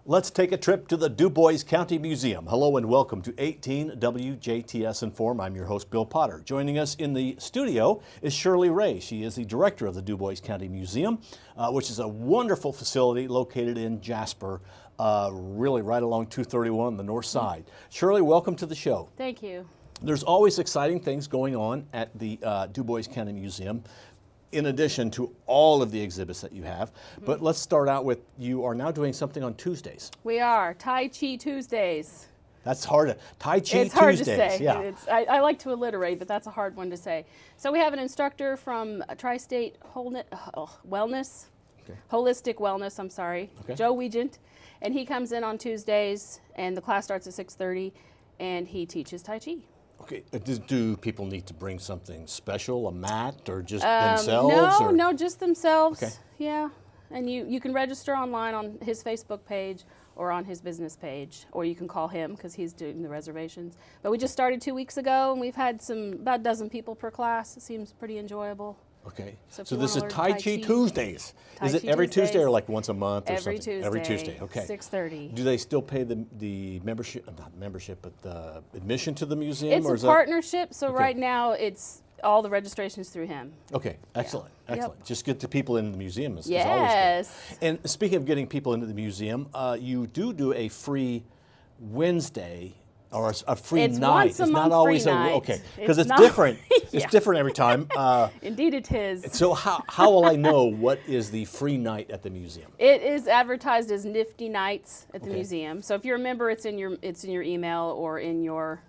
Let's take a trip to the Dubois County Museum. Hello and welcome to 18 WJTS in.form. I'm your host, Bill Potter. Joining us in the studio is Shirley Ray. She is the director of the Dubois County Museum, which is a wonderful facility located in Jasper, really right along 231, the north side. Shirley, welcome to the show. Thank you. There's always exciting things going on at the Dubois County Museum, in addition to all of the exhibits that you have. But let's start out with, you are now doing something on Tuesdays. We are. Tai Chi Tuesdays. That's hard. Tai Chi It's Tuesdays. hard to say. Yeah. I like to alliterate, but that's a hard one to say. So we have an instructor from Tri-State Wellness, Holistic Wellness, I'm sorry, Joe Wiegent. And he comes in on Tuesdays, and the class starts at 6:30, and he teaches Tai Chi. Okay. Do people need to bring something special, a mat, or just themselves? No, just themselves. Okay. Yeah. And you can register online on his Facebook page or on his business page, or you can call him because he's doing the reservations. But we just started 2 weeks ago, and we've had about a dozen people per class. It seems pretty enjoyable. Okay. So this is Tai Chi Tuesdays. Is it every Tuesday or like once a month or every something? Tuesday. Every Tuesday. Okay. 6:30. Do they still pay the membership, not membership, but the admission to the museum? It's a partnership, so right now it's all the registrations through him. Okay, excellent, Yeah. excellent. Yep. Just get the people into the museum is always Yes. good. And speaking of getting people into the museum, you do a free Wednesday or a free It's night. once a It's month not always free night. okay, because it's not- different. It's Yeah. different every time. Indeed it is. So how will I know what is the free night at the museum? It is advertised as Nifty Nights at the Okay. museum. So if you're a member, it's in your email or in your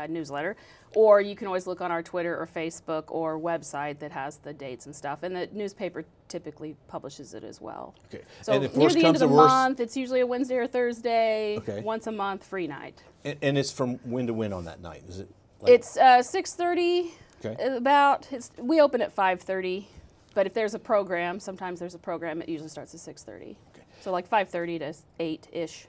newsletter. Or you can always look on our Twitter or Facebook or website that has the dates and stuff. And the newspaper typically publishes it as well. Okay. So And if near worse the end comes of to the worse, month, it's usually a Wednesday or Thursday. Okay. Once a month, free night. and it's from when to when on that night? Is it? Like, It's 6:30. Okay. We open at 5:30, but if there's a program, sometimes there's a program. It usually starts at 6:30. Okay. So like 5:30 to 8-ish.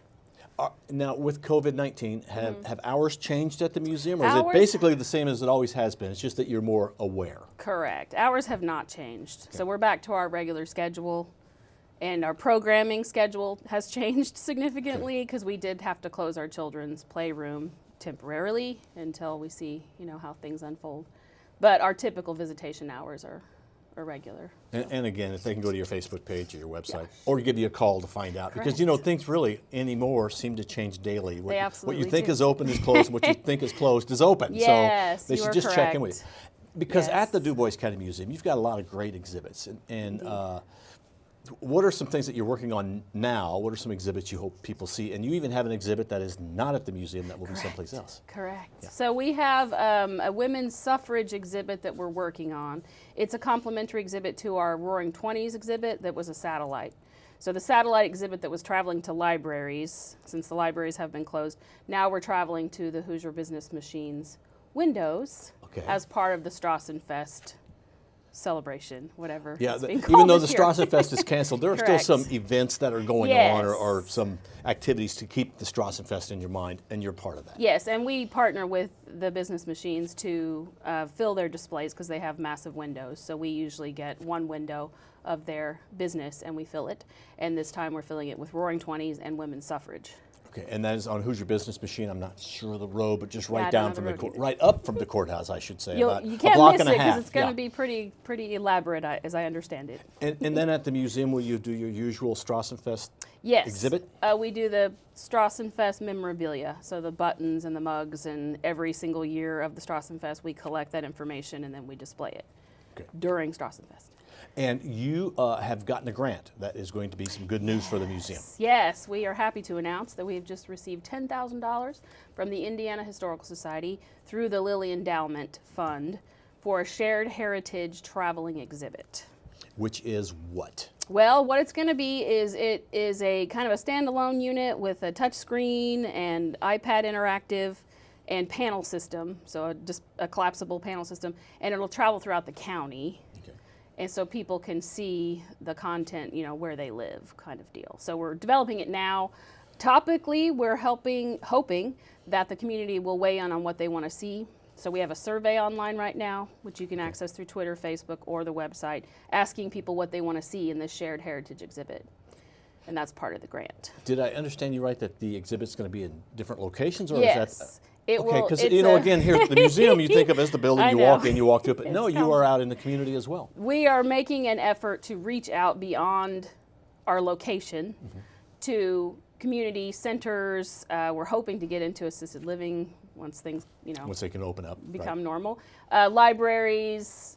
Now, with COVID-19, have hours changed at the museum, or is it Hours- basically the same as it always has been? It's just that you're more aware. Correct. Hours have not changed. So we're back to our regular schedule, and our programming schedule has changed significantly because we did have to close our children's playroom temporarily until we see, how things unfold. But our typical visitation hours are regular. And again, if they can go to your Facebook page or your website, or give you a call to find out, because things really anymore seem to change daily. They absolutely What you think do. is open is closed, and what you think is closed is open. Yes, so they you should are just check in with you. correct. Because Yes. at the Dubois County Museum, you've got a lot of great exhibits. And what are some things that you're working on now? What are some exhibits you hope people see? And you even have an exhibit that is not at the museum that will be someplace else. Correct. Yeah. So we have a women's suffrage exhibit that we're working on. It's a complementary exhibit to our Roaring Twenties exhibit that was a satellite. So the satellite exhibit that was traveling to libraries, since the libraries have been closed, now we're traveling to the Hoosier Business Machines windows as part of the Strassenfest celebration, whatever. Yeah, it's being even called though the this year. Strassenfest is canceled, there are still Correct. some events that are going on, or Yes. some activities to keep the Strassenfest in your mind, and you're part of that. Yes, and we partner with the business machines to fill their displays because they have massive windows. So we usually get one window of their business and we fill it. And this time we're filling it with Roaring Twenties and women's suffrage. Okay, and that is on Hoosier Business Machine. I'm not sure of the road, but just right I don't down know from the the road either. right up from the courthouse, I should say. About You a can't block miss and it a half. because it's going to Yeah. be pretty elaborate, as I understand it. And then at the museum, will you do your usual Strassenfest Yes. exhibit? We do the Strassenfest memorabilia, so the buttons and the mugs, and every single year of the Strassenfest, we collect that information and then we display it during Strassenfest. And you have gotten a grant. That is going to be some good news for the museum. Yes, we are happy to announce that we have just received $10,000 from the Indiana Historical Society through the Lilly Endowment Fund for a shared heritage traveling exhibit. Which is what? Well, what it's going to be is it is a kind of a standalone unit with a touch screen and iPad interactive and panel system, so just a collapsible panel system, and it'll travel throughout the county. And so people can see the content, where they live, kind of deal. So we're developing it now. Topically, we're hoping that the community will weigh in on what they want to see. So we have a survey online right now, which you can access through Twitter, Facebook, or the website, asking people what they want to see in this shared heritage exhibit. and that's part of the grant. Did I understand you right that the exhibit's going to be in different locations, or Yes. is that? It Okay, will, because it's again, here at the museum, you think of as the building, I you know. walk in, you walk to it, but It's no, you coming. are out in the community as well. We are making an effort to reach out beyond our location to community centers. We're hoping to get into assisted living once things, Once they can open up. become normal. Libraries,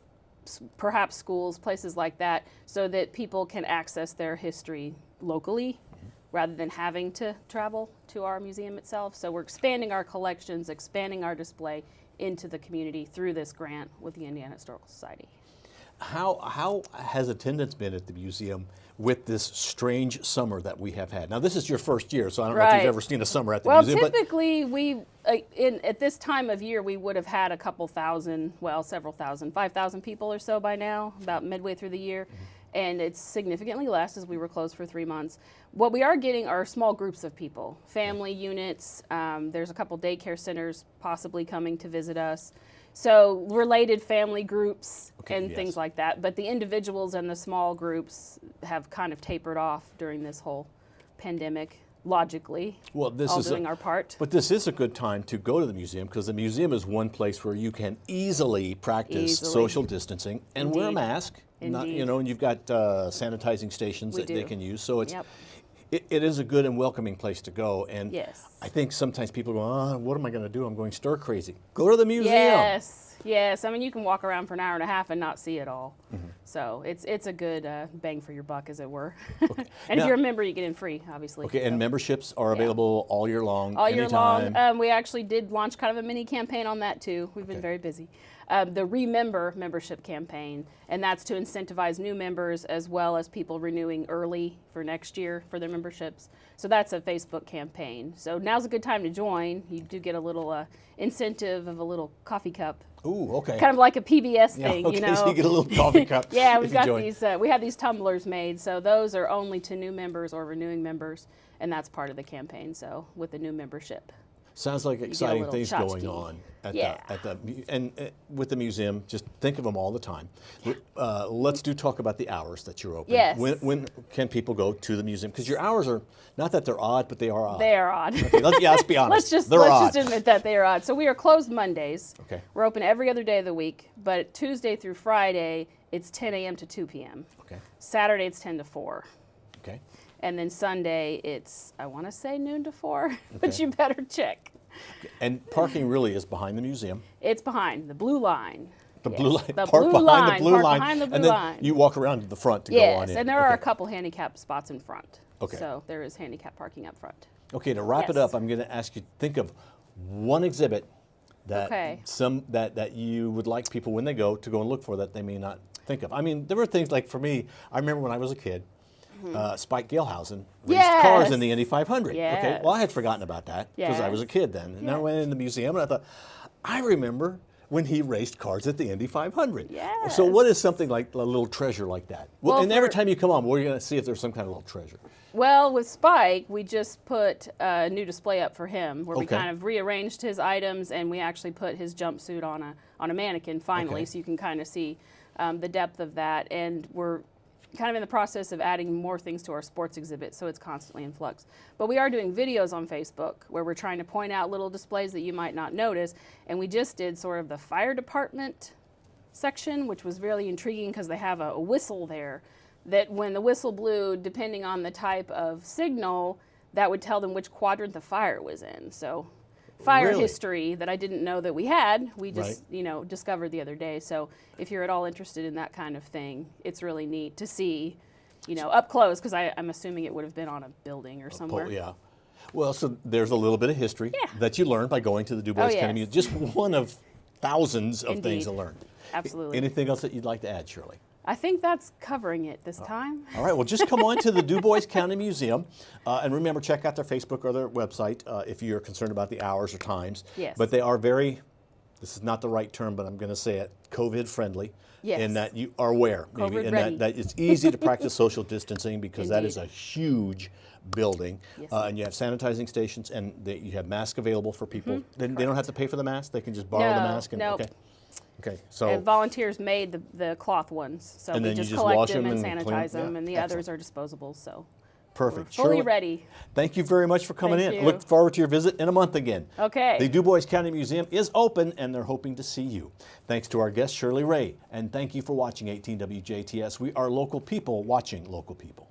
perhaps schools, places like that, so that people can access their history locally rather than having to travel to our museum itself. So we're expanding our collections, expanding our display into the community through this grant with the Indiana Historical Society. How has attendance been at the museum with this strange summer that we have had? Now, this is your first year, so I don't know if you've Right. ever seen a summer at the Well, museum. typically at this time of year, we would have had a couple thousand, well, several thousand, 5,000 people or so by now, about midway through the year. And it's significantly less as we were closed for 3 months. What we are getting are small groups of people, family units. There's a couple daycare centers possibly coming to visit us. So related family groups and yes. things like that. But the individuals and the small groups have kind of tapered off during this whole pandemic, logically, Well, this all is doing our part. But this is a good time to go to the museum, because the museum is one place where you can easily practice social distancing and wear a Indeed. mask. Not, Indeed. and you've got sanitizing stations We that they do. can use. So it's Yep. it is a good and welcoming place to go. And Yes. I think sometimes people go, oh, what am I going to do? I'm going stir crazy. Go to the museum. Yes, yes. I mean, you can walk around for an hour and a half and not see it all. So it's a good bang for your buck, as it were. And Now- if you're a member, you get in free, obviously. Okay, and memberships are available all year long. All year anytime. long. We actually did launch kind of a mini campaign on that too. We've been very busy. The Remember membership campaign, and that's to incentivize new members as well as people renewing early for next year for their memberships. So that's a Facebook campaign. So now's a good time to join. You do get a little incentive of a little coffee cup. Ooh, okay. Kind of like a PBS Yeah, thing, okay, you know. so you get a little coffee cup. Yeah, if we've you got join. these. We have these tumblers made, so those are only to new members or renewing members, and that's part of the campaign. So with the new membership. Sounds like exciting little things going tchotchke. on Yeah. and with the museum. Just think of them all the time. Let's talk about the hours that you're open. Yes. When can people go to the museum? Because your hours are not that they're odd, but they are odd. They are odd. Okay, let's be honest. let's they're odd. just admit that they are odd. So we are closed Mondays. Okay. We're open every other day of the week, but Tuesday through Friday it's 10 a.m. to 2 p.m. Okay. Saturday it's 10 to 4. Okay. And then Sunday it's, I want to say noon to 4, but Okay. you better check. And parking really is behind the museum. It's behind the blue line. The Yes, blue line. The Park blue behind line. the blue Park line. behind the blue and then line. you walk around to the front to go on Yes, in. and there are a Okay. couple handicap spots in front. Okay. So there is handicap parking up front. Okay, to wrap it Yes. up, I'm going to ask you to think of one exhibit that Okay. that you would like people when they go to go and look for that they may not think of. I mean, there were things like, for me, I remember when I was a kid, Spike Galehausen raced cars in the Indy 500. Okay, Yes. well, I had forgotten about that because I was a kid then. And I went in the museum and I thought, I remember when he raced cars at the Indy 500. Yes. So what is something like a little treasure like that? Well, and every for- time you come on, we're going to see if there's some kind of little treasure. Well, with Spike, we just put a new display up for him where we Okay. kind of rearranged his items and we actually put his jumpsuit on a mannequin finally, Okay. so you can kind of see the depth of that. And we're kind of in the process of adding more things to our sports exhibit, so it's constantly in flux. But we are doing videos on Facebook where we're trying to point out little displays that you might not notice. And we just did sort of the fire department section, which was really intriguing because they have a whistle there that when the whistle blew, depending on the type of signal, that would tell them which quadrant the fire was in. So fire Really? history that I didn't know that we had, we just, Right. discovered the other day. So if you're at all interested in that kind of thing, it's really neat to see, up close, because I'm assuming it would have been on a building or somewhere. Oh, yeah. Well, so there's a little bit of history Yeah. that you learn by going to the Dubois Oh, County yes. Museum. Just one of thousands of things to Indeed. learn. Absolutely. Anything else that you'd like to add, Shirley? I think that's covering it this time. All right, well, just come on to the Dubois County Museum. And remember, check out their Facebook or their website if you're concerned about the hours or times. Yes. But they are very, this is not the right term, but I'm going to say it, COVID friendly. Yes. In that you are aware, maybe, COVID and ready. that it's easy to practice social distancing because that is Indeed. a huge building. Yes. And you have sanitizing stations and you have masks available for people. They don't have to pay for the mask, they can just borrow the No, mask. And, nope. Okay. Okay, so. And volunteers made the cloth ones, so And we then you just just collect wash them them and and clean- sanitize them, yeah, and the excellent. others are disposables. So Perfect. We're fully Shirley, ready. thank you very much for coming Thank in. you. Look forward to your visit in a month again. Okay. The Dubois County Museum is open and they're hoping to see you. Thanks to our guest Shirley Ray, and thank you for watching 18 WJTS. We are local people watching local people.